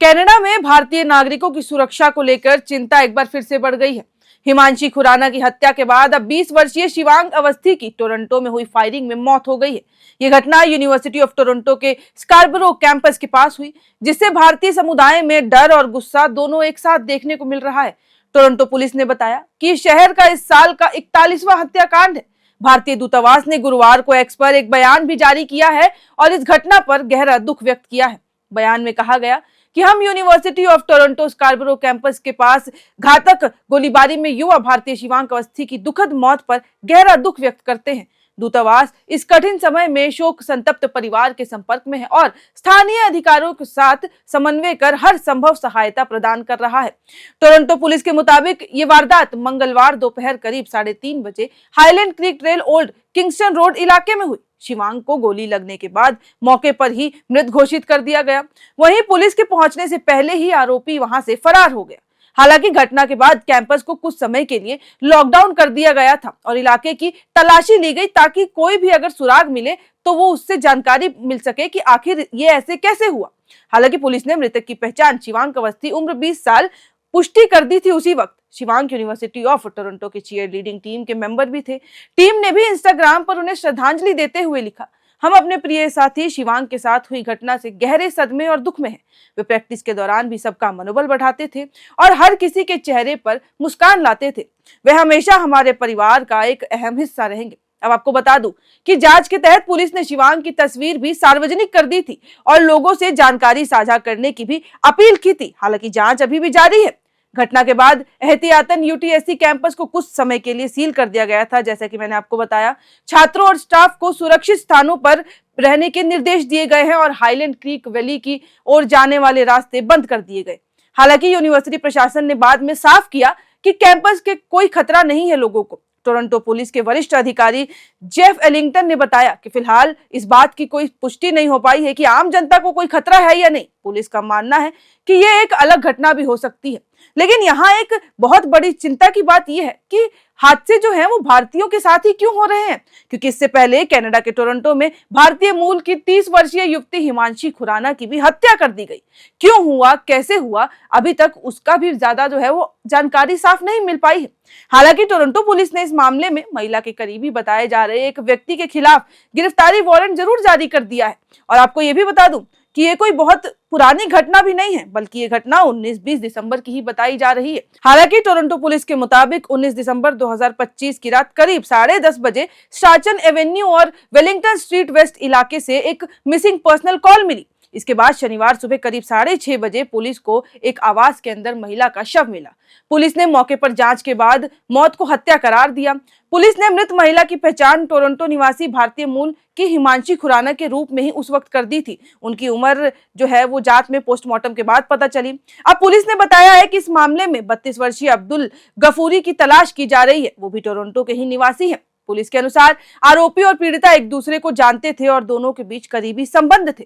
Canada में भारतीय नागरिकों की सुरक्षा को लेकर चिंता एक बार फिर से बढ़ गई है। हिमांशी खुराना की हत्या के बाद अब 20 वर्षीय शिवांग अवस्थी की टोरंटो में हुई फायरिंग में मौत हो गई है। यह घटना यूनिवर्सिटी ऑफ टोरंटो के स्कारबरो कैंपस के पास हुई, जिससे भारतीय समुदाय में डर और गुस्सा दोनों एक साथ देखने को मिल रहा है। टोरंटो पुलिस ने बताया कि शहर का इस साल का 41वां हत्याकांड है। भारतीय दूतावास ने गुरुवार को एक्स पर एक बयान भी जारी किया है और इस घटना पर गहरा दुख व्यक्त किया है। बयान में कहा गया कि हम university of Toronto Scarborough campus के पास घातक गोलीबारी में युवा भारतीय शिवांग अवस्थी की दुखद मौत पर गहरा दुख व्यक्त करते हैं। दूतावास इस कठिन समय में शोक संतप्त परिवार के संपर्क में है और स्थानीय अधिकारियों के साथ समन्वय कर हर संभव सहायता प्रदान कर रहा है। टोरंटो पुलिस के मुताबिक ये वारदात मंगलवार दोपहर करीब 3:30 बजे highland creek trail old Kingston road इलाके में हुई। शिवांग को गोली लगने के बाद मौके पर ही मृत घोषित कर दिया गया। वहीं पुलिस के पहुंचने से पहले ही आरोपी वहां से फरार हो गया। हालांकि घटना के बाद कैंपस को कुछ समय के लिए लॉकडाउन कर दिया गया था और इलाके की तलाशी ली गई, ताकि कोई भी अगर सुराग मिले तो वो उससे जानकारी मिल सके कि आखिर ये ऐसे कैसे हुआ। हालांकि पुलिस ने मृतक की पहचान शिवांग अवस्थी उम्र 20 साल पुष्टि कर दी थी। उसी वक्त शिवांग यूनिवर्सिटी ऑफ टोरंटो के चीयर लीडिंग टीम के मेंबर भी थे। टीम ने भी इंस्टाग्राम पर उन्हें श्रद्धांजलि देते हुए लिखा, हम अपने प्रिय साथी शिवांग के साथ हुई घटना से गहरे सदमे और दुख में हैं। वे प्रैक्टिस के दौरान भी सबका मनोबल बढ़ाते थे और हर किसी के चेहरे पर मुस्कान लाते थे। वे हमेशा हमारे परिवार का एक अहम हिस्सा रहेंगे। अब आपको बता दूं कि जांच के तहत पुलिस ने शिवांग की तस्वीर भी सार्वजनिक कर दी थी और लोगों से जानकारी साझा करने की भी अपील की थी। हालांकि जांच अभी भी जारी है। घटना के बाद एहतियातन यूटीएससी कैंपस को कुछ समय के लिए सील कर दिया गया था। जैसा कि मैंने आपको बताया, छात्रों और स्टाफ को सुरक्षित स्थानों पर रहने के निर्देश दिए गए हैं और हाईलैंड क्रीक वैली की ओर जाने वाले रास्ते बंद कर दिए गए। हालांकि यूनिवर्सिटी प्रशासन ने बाद में साफ किया कि कैंपस के कोई खतरा नहीं है लोगों को। टोरंटो पुलिस के वरिष्ठ अधिकारी जेफ एलिंगटन ने बताया कि फिलहाल इस बात की कोई पुष्टि नहीं हो पाई है कि आम जनता को कोई खतरा है या नहीं। पुलिस का मानना है कि यह एक अलग घटना भी हो सकती है, लेकिन यहाँ एक बहुत बड़ी चिंता की बात यह है कि हादसे जो हैं वो भारतीयों के साथ ही क्यों हो रहे हैं, क्योंकि इससे पहले कनाडा के टोरंटो में भारतीय मूल की 30 वर्षीय युवती हिमांशी खुराना की भी हत्या कर दी गई। क्यों हुआ, कैसे हुआ, अभी तक उसका भी ज्यादा जो है वो जानकारी साफ नहीं मिल पाई है। हालांकि टोरंटो पुलिस ने इस मामले में महिला के करीबी बताए जा रहे एक व्यक्ति के खिलाफ गिरफ्तारी वारंट जरूर जारी कर दिया है। और आपको ये भी बता दूं कि ये कोई बहुत पुरानी घटना भी नहीं है, बल्कि ये घटना 19-20 दिसंबर की ही बताई जा रही है। हालांकि टोरंटो पुलिस के मुताबिक 19 दिसंबर 2025 की रात करीब 10:30 बजे स्टाचन एवेन्यू और वेलिंगटन स्ट्रीट वेस्ट इलाके से एक मिसिंग पर्सनल कॉल मिली। इसके बाद शनिवार सुबह करीब 6:30 बजे पुलिस को एक आवास के अंदर महिला का शव मिला। पुलिस ने मौके पर जांच के बाद मौत को हत्या करार दिया। पुलिस ने मृत महिला की पहचान टोरंटो निवासी भारतीय मूल की हिमांशी खुराना के रूप में ही उस वक्त कर दी थी। उनकी उम्र जो है वो जांच में पोस्टमार्टम के बाद पता चली। अब पुलिस ने बताया है कि इस मामले में 32 वर्षीय अब्दुल गफूरी की तलाश की जा रही है। वो भी टोरंटो के ही निवासी है। पुलिस के अनुसार आरोपी और पीड़िता एक दूसरे को जानते थे और दोनों के बीच करीबी संबंध थे।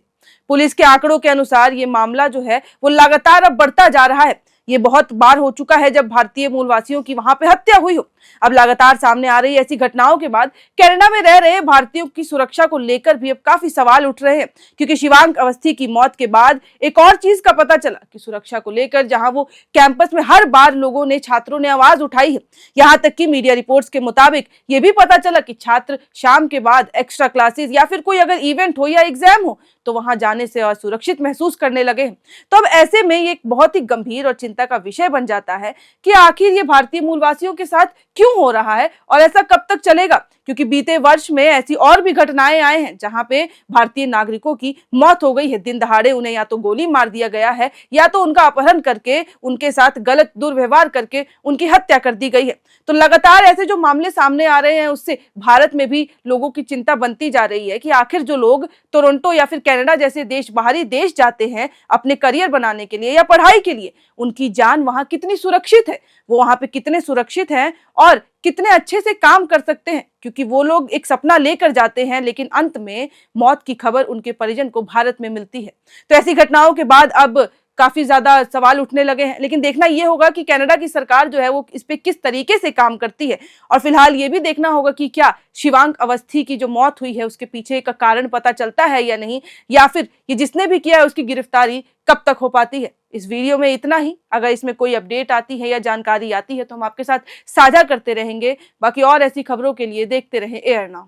पुलिस के आंकड़ों के अनुसार ये मामला जो है वो लगातार अब बढ़ता जा रहा है। ये बहुत बार हो चुका है जब भारतीय मूलवासियों की वहां पे हत्या हुई हो। अब लगातार सामने आ रही ऐसी घटनाओं के बाद कनाडा में रह रहे भारतीयों की सुरक्षा को लेकर भी अब काफी सवाल उठ रहे हैं, क्योंकि शिवांग अवस्थी की मौत के बाद एक और चीज का पता चला कि सुरक्षा को लेकर जहां वो कैंपस में हर बार लोगों ने, छात्रों ने आवाज उठाई है। यहाँ तक कि मीडिया रिपोर्ट्स के मुताबिक ये भी पता चला कि छात्र शाम के बाद एक्स्ट्रा क्लासेस या फिर कोई अगर इवेंट हो या एग्जाम हो तो वहां जाने से असुरक्षित महसूस करने लगे हैं। तो अब ऐसे में ये एक बहुत ही गंभीर और चिंता का विषय बन जाता है कि आखिर ये भारतीय मूलवासियों के साथ क्यों हो रहा है और ऐसा कब तक चलेगा, क्योंकि बीते वर्ष में ऐसी और भी घटनाएं आए हैं जहां पे भारतीय नागरिकों की मौत हो गई है। दिन दहाड़े उन्हें या तो गोली मार दिया गया है या तो उनका अपहरण करके उनके साथ गलत दुर्व्यवहार करके उनकी हत्या कर दी गई है। तो लगातार ऐसे जो मामले सामने आ रहे हैं उससे भारत में भी लोगों की चिंता बनती जा रही है कि आखिर जो लोग टोरंटो या फिर कनाडा जैसे देश, बाहरी देश जाते हैं अपने करियर बनाने के लिए या पढ़ाई के लिए, उनकी जान वहां कितनी सुरक्षित है, वो वहां पे कितने सुरक्षित हैं और कितने अच्छे से काम कर सकते हैं, क्योंकि वो लोग एक सपना लेकर जाते हैं लेकिन अंत में मौत की खबर उनके परिजन को भारत में मिलती है। तो ऐसी घटनाओं के बाद अब काफी ज्यादा सवाल उठने लगे हैं। लेकिन देखना यह होगा कि कनाडा की सरकार जो है वो इस पे किस तरीके से काम करती है, और फिलहाल ये भी देखना होगा कि क्या शिवांग अवस्थी की जो मौत हुई है उसके पीछे का कारण पता चलता है या नहीं, या फिर ये जिसने भी किया है उसकी गिरफ्तारी कब तक हो पाती है। इस वीडियो में इतना ही। अगर इसमें कोई अपडेट आती है या जानकारी आती है तो हम आपके साथ साझा करते रहेंगे। बाकी और ऐसी खबरों के लिए देखते रहें एयर नाउ।